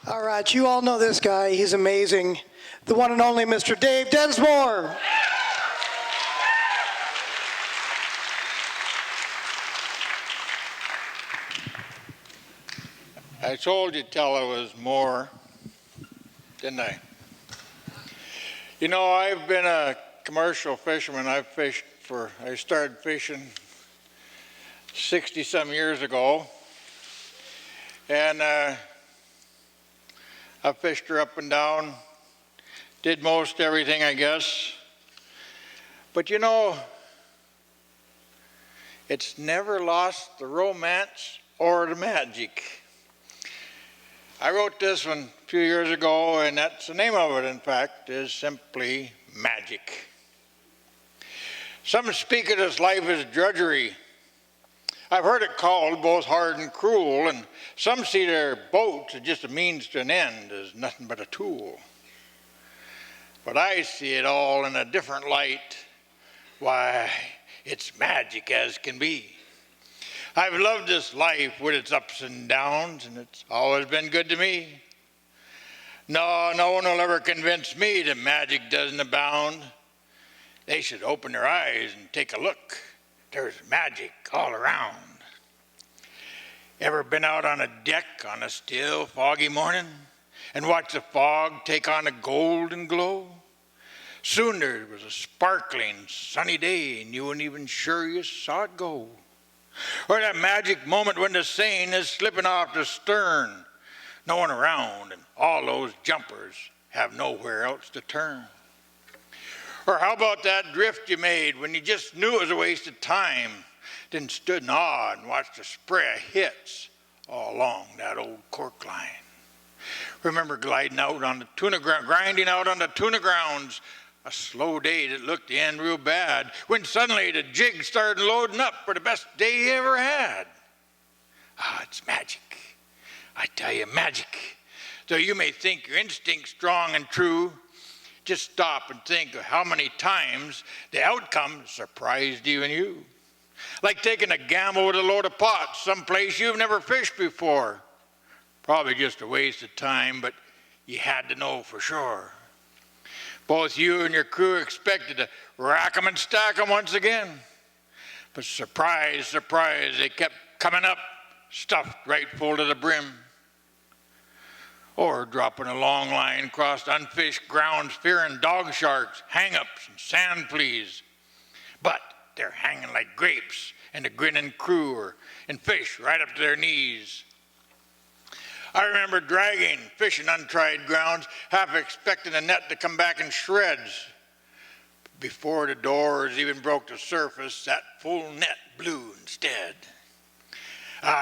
All right, you all know this guy. He's amazing. The one and only Mr. Dave Densmore. I told you till it was more, didn't I? You know, I've been a commercial fisherman. I started fishing 60-some years ago. And I fished her up and down, did most everything, I guess. But you know, it's never lost the romance or the magic. I wrote this one a few years ago, and that's the name of it, in fact, is simply magic. Some speak of this life as drudgery. I've heard it called both hard and cruel, and some see their boats as just a means to an end, as nothing but a tool. But I see it all in a different light. Why, it's magic as can be. I've loved this life with its ups and downs, and it's always been good to me. No one will ever convince me that magic doesn't abound. They should open their eyes and take a look. There's magic all around. Ever been out on a deck on a still, foggy morning and watched the fog take on a golden glow? Soon there was a sparkling, sunny day, and you weren't even sure you saw it go. Or that magic moment when the seine is slipping off the stern, no one around, and all those jumpers have nowhere else to turn. Or how about that drift you made when you just knew it was a waste of time, then stood in awe and watched a spray of hits all along that old cork line? Remember gliding out on the tuna ground, grinding out on the tuna grounds, a slow day that looked to end real bad, when suddenly the jig started loading up for the best day you ever had. Ah, it's magic. I tell you, magic. Though you may think your instinct's strong and true, just stop and think of how many times the outcome surprised even you. Like taking a gamble with a load of pots someplace you've never fished before. Probably just a waste of time, but you had to know for sure. Both you and your crew expected to rack them and stack them once again. But surprise, surprise, they kept coming up, stuffed right full to the brim. Or dropping a long line across unfished grounds, fearing dog sharks, hang-ups, and sand fleas. But they're hanging like grapes, and the grinning crew are in fish right up to their knees. I remember dragging, fishing untried grounds, half expecting the net to come back in shreds. Before the doors even broke the surface, that full net blew instead.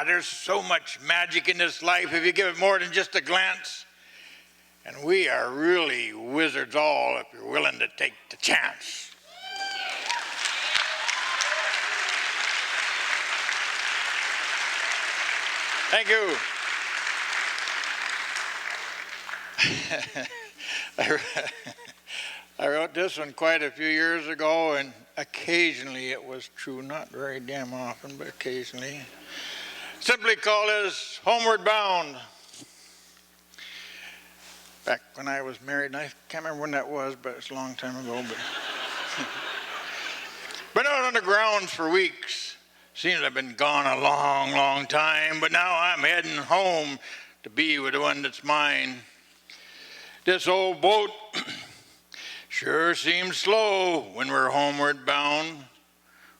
There's so much magic in this life if you give it more than just a glance. And we are really wizards all if you're willing to take the chance. Thank you. I wrote this one quite a few years ago, and occasionally it was true, not very damn often, but occasionally. Simply called as Homeward Bound. Back when I was married, and I can't remember when that was, but it's a long time ago. Been out on the grounds for weeks. Seems I've been gone a long, long time, but now I'm heading home to be with the one that's mine. This old boat sure seems slow when we're homeward bound,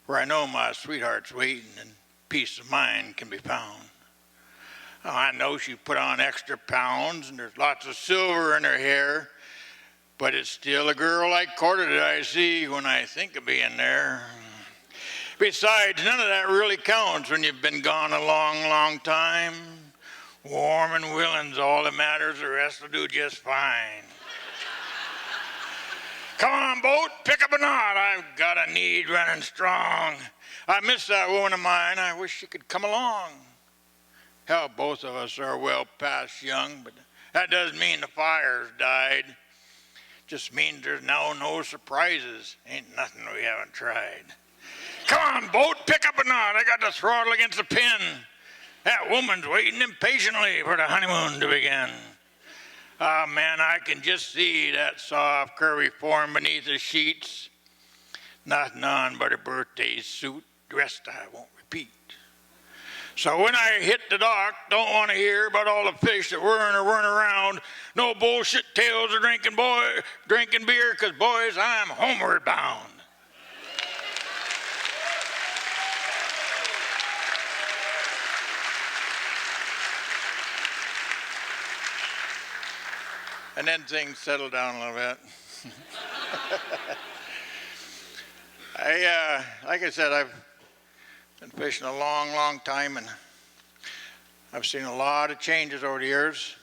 where I know my sweetheart's waiting and peace of mind can be found. Oh, I know she put on extra pounds and there's lots of silver in her hair, but it's still a girl like courted that I see when I think of being there. Besides, none of that really counts when you've been gone a long, long time. Warm and willing's all that matters, the rest will do just fine. Come on, boat, pick up a knot, I've got a need running strong. I miss that woman of mine, I wish she could come along. Hell, both of us are well past young, but that doesn't mean the fire's died. Just means there's now no surprises, ain't nothing we haven't tried. Come on, boat, pick up a knot, I got the throttle against the pin. That woman's waiting impatiently for the honeymoon to begin. Ah, man, I can just see that soft, curvy form beneath the sheets. Not none but a birthday suit, dressed I won't repeat. So when I hit the dock, don't want to hear about all the fish that weren't around. No bullshit tales of drinking beer, 'cause boys, I'm homeward bound. And then things settle down a little bit. Like I said, I've been fishing a long, long time, and I've seen a lot of changes over the years.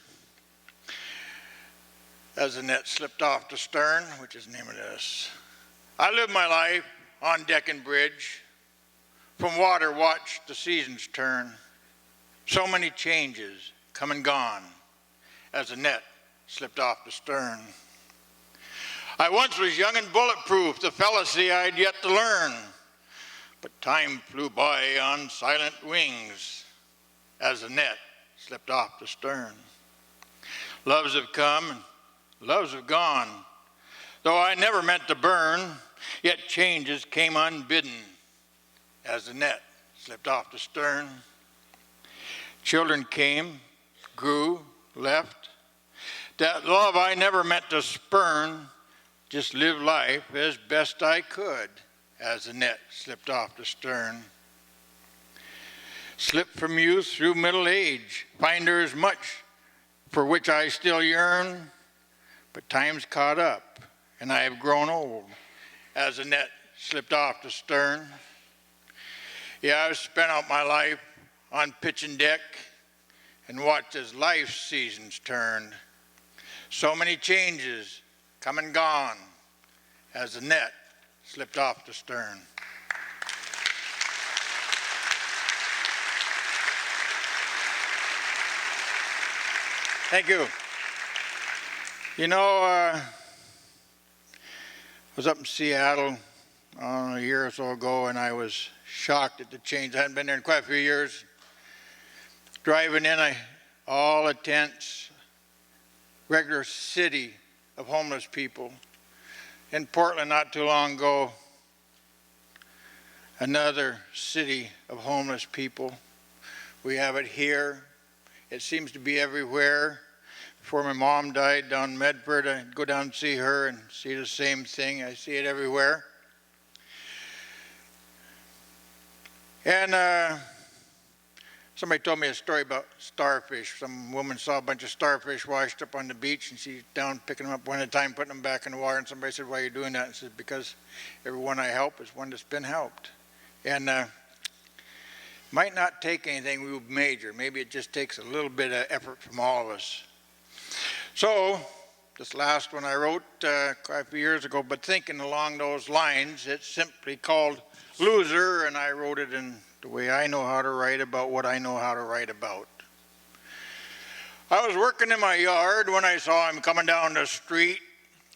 As the net slipped off the stern, which is the name of this. I lived my life on deck and bridge. From water, watched the seasons turn. So many changes come and gone as the net slipped off the stern. I once was young and bulletproof, the fallacy I'd yet to learn. But time flew by on silent wings as the net slipped off the stern. Loves have come and loves have gone. Though I never meant to burn, yet changes came unbidden as the net slipped off the stern. Children came, grew, left. That love I never meant to spurn, just lived life as best I could as the net slipped off the stern. Slipped from youth through middle age, find there is much for which I still yearn, but time's caught up and I have grown old as the net slipped off the stern. Yeah, I've spent out my life on pitch and deck and watched as life's seasons turned. So many changes come and gone as the net slipped off the stern. Thank you. You know, I was up in Seattle a year or so ago, and I was shocked at the change. I hadn't been there in quite a few years. Driving in, all the tents, regular city of homeless people. In Portland not too long ago, another city of homeless people. We have it here. It seems to be everywhere. Before my mom died down in Medford, I'd go down and see her and see the same thing. I see it everywhere. And somebody told me a story about starfish. Some woman saw a bunch of starfish washed up on the beach, and she's down picking them up one at a time, putting them back in the water. And somebody said, "Why are you doing that?" And said, "Because everyone I help is one that's been helped." And might not take anything major. Maybe it just takes a little bit of effort from all of us. So this last one I wrote quite a few years ago, but thinking along those lines, it's simply called Loser, and I wrote it in the way I know how to write about what I know how to write about. I was working in my yard when I saw him coming down the street,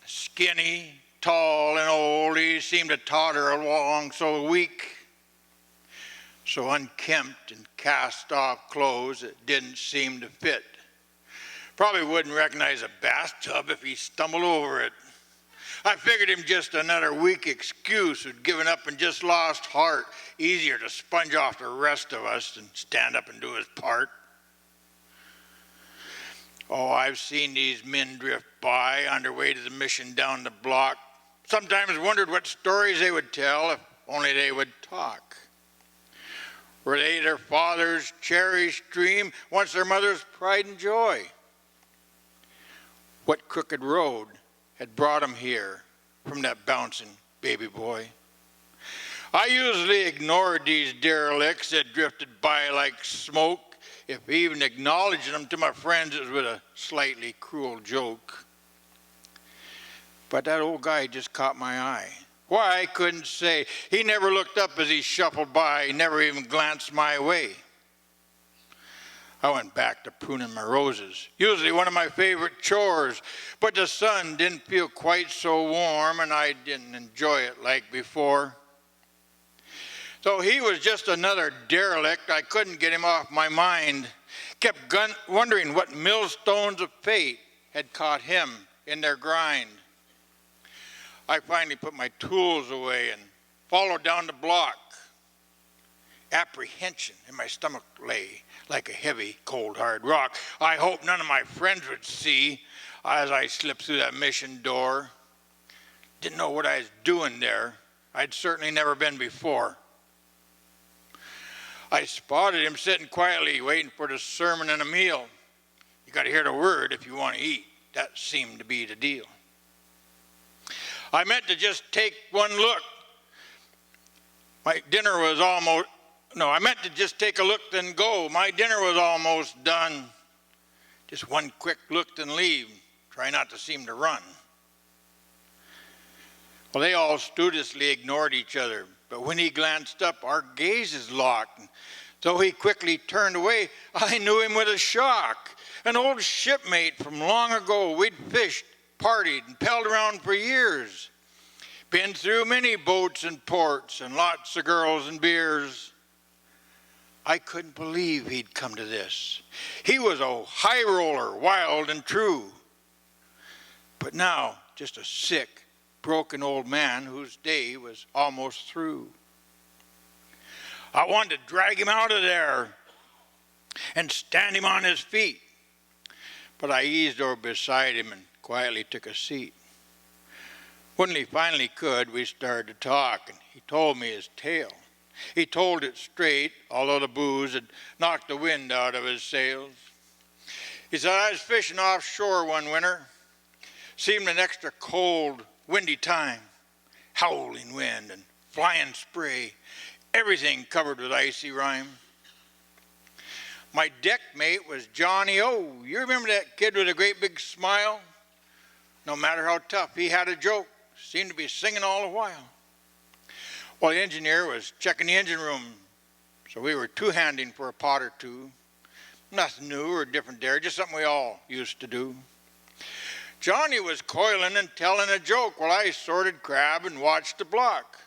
skinny, tall, and old. He seemed to totter along so weak, so unkempt and cast off clothes that didn't seem to fit. Probably wouldn't recognize a bathtub if he stumbled over it. I figured him just another weak excuse who'd given up and just lost heart. Easier to sponge off the rest of us than stand up and do his part. Oh, I've seen these men drift by on their way to the mission down the block. Sometimes wondered what stories they would tell if only they would talk. Were they their father's cherished dream, once their mother's pride and joy? What crooked road had brought him here from that bouncing baby boy? I usually ignored these derelicts that drifted by like smoke. If even acknowledging them to my friends, it was with a slightly cruel joke. But that old guy just caught my eye. Why, I couldn't say. He never looked up as he shuffled by, never even glanced my way. I went back to pruning my roses, usually one of my favorite chores, but the sun didn't feel quite so warm and I didn't enjoy it like before. So he was just another derelict. I couldn't get him off my mind. Kept wondering what millstones of fate had caught him in their grind. I finally put my tools away and followed down the block. Apprehension in my stomach lay like a heavy, cold, hard rock. I hoped none of my friends would see as I slipped through that mission door. Didn't know what I was doing there. I'd certainly never been before. I spotted him sitting quietly, waiting for the sermon and a meal. You got to hear the word if you want to eat. That seemed to be the deal. I meant to just take one look. My dinner was almost, no, I meant to just take a look then go. My dinner was almost done. Just one quick look then leave. Try not to seem to run. Well, they all studiously ignored each other. But when he glanced up, our gazes locked. Though he quickly turned away, I knew him with a shock. An old shipmate from long ago. We'd fished, partied, and pelled around for years. Been through many boats and ports and lots of girls and beers. I couldn't believe he'd come to this. He was a high roller, wild and true. But now, just a sick, broken old man whose day was almost through. I wanted to drag him out of there and stand him on his feet. But I eased over beside him and quietly took a seat. When he finally could, we started to talk, and he told me his tale. He told it straight, although the booze had knocked the wind out of his sails. He said, I was fishing offshore one winter. Seemed an extra cold, windy time. Howling wind and flying spray. Everything covered with icy rime. My deck mate was Johnny O. You remember that kid with a great big smile? No matter how tough, he had a joke. Seemed to be singing all the while. Well, the engineer was checking the engine room, so we were two-handing for a pot or two. Nothing new or different there, just something we all used to do. Johnny was coiling and telling a joke while I sorted crab and watched the block.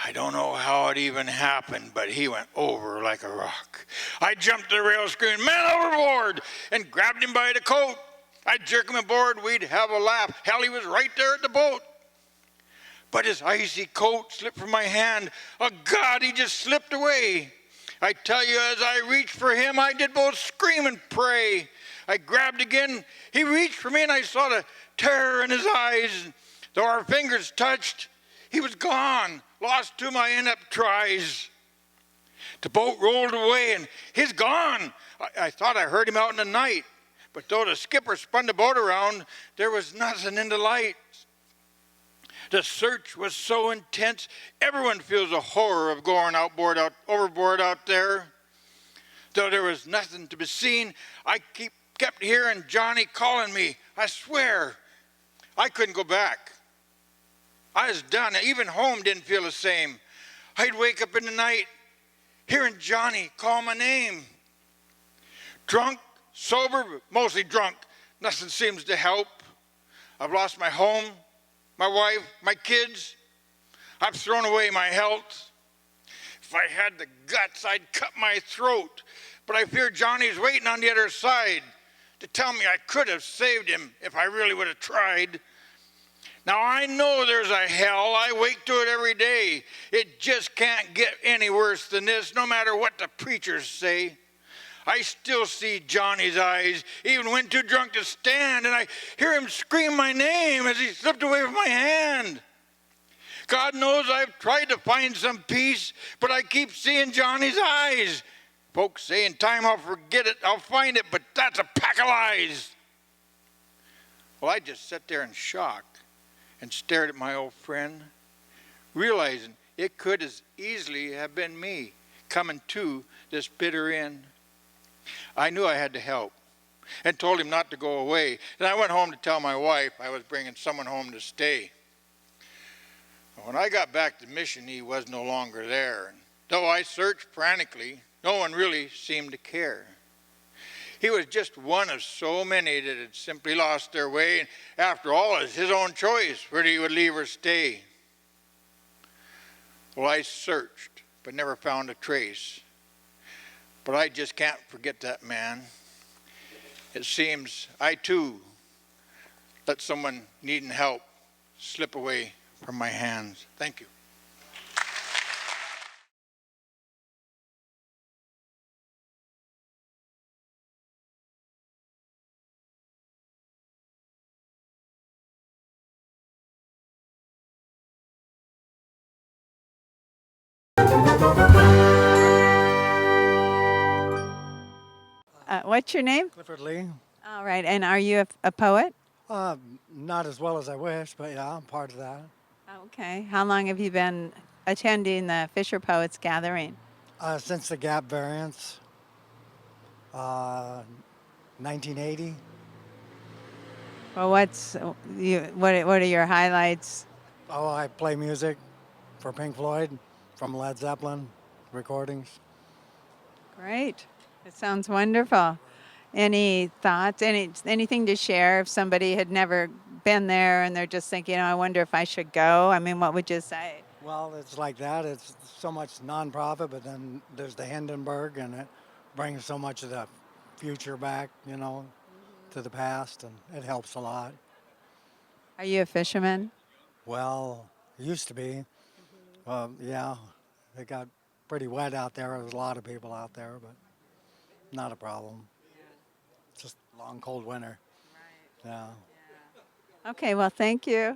I don't know how it even happened, but he went over like a rock. I jumped to the rail screaming, man overboard, and grabbed him by the coat. I'd jerk him aboard, we'd have a laugh. Hell, he was right there at the boat. But his icy coat slipped from my hand. Oh, God, he just slipped away. I tell you, as I reached for him, I did both scream and pray. I grabbed again. He reached for me, and I saw the terror in his eyes. Though our fingers touched, he was gone, lost to my inept tries. The boat rolled away, and he's gone. I thought I heard him out in the night. But though the skipper spun the boat around, there was nothing in the light. The search was so intense, everyone feels the horror of going overboard out there. Though there was nothing to be seen, I kept hearing Johnny calling me. I swear, I couldn't go back. I was done. Even home didn't feel the same. I'd wake up in the night hearing Johnny call my name. Drunk, sober, mostly drunk. Nothing seems to help. I've lost my home, my wife, my kids. I've thrown away my health. If I had the guts, I'd cut my throat. But I fear Johnny's waiting on the other side to tell me I could have saved him if I really would have tried. Now I know there's a hell. I wake to it every day. It just can't get any worse than this, no matter what the preachers say. I still see Johnny's eyes, even when too drunk to stand, and I hear him scream my name as he slipped away from my hand. God knows I've tried to find some peace, but I keep seeing Johnny's eyes. Folks say in time I'll forget it, I'll find it, but that's a pack of lies. Well, I just sat there in shock and stared at my old friend, realizing it could as easily have been me coming to this bitter end. I knew I had to help and told him not to go away. And I went home to tell my wife I was bringing someone home to stay. When I got back to the mission, he was no longer there. And though I searched frantically, no one really seemed to care. He was just one of so many that had simply lost their way. And after all, it's his own choice where he would leave or stay. Well, I searched, but never found a trace. But I just can't forget that man. it seems I too let someone needing help slip away from my hands. Thank you. What's your name? Clifford Lee. All right, and are you a poet? Not as well as I wish, but yeah, I'm part of that. Okay. How long have you been attending the Fisher Poets Gathering? Since the gap variance, 1980. Well, what are your highlights? Oh, I play music for Pink Floyd, from Led Zeppelin recordings. Great. It sounds wonderful. Any thoughts? Anything to share if somebody had never been there and they're just thinking, I wonder if I should go? I mean, what would you say? Well, it's like that. It's so much nonprofit, but then there's the Hindenburg, and it brings so much of the future back, to the past, and it helps a lot. Are you a fisherman? Well, it used to be. Yeah, it got pretty wet out there. There was a lot of people out there, but not a problem. Just long, cold winter. Yeah. Okay, well, thank you.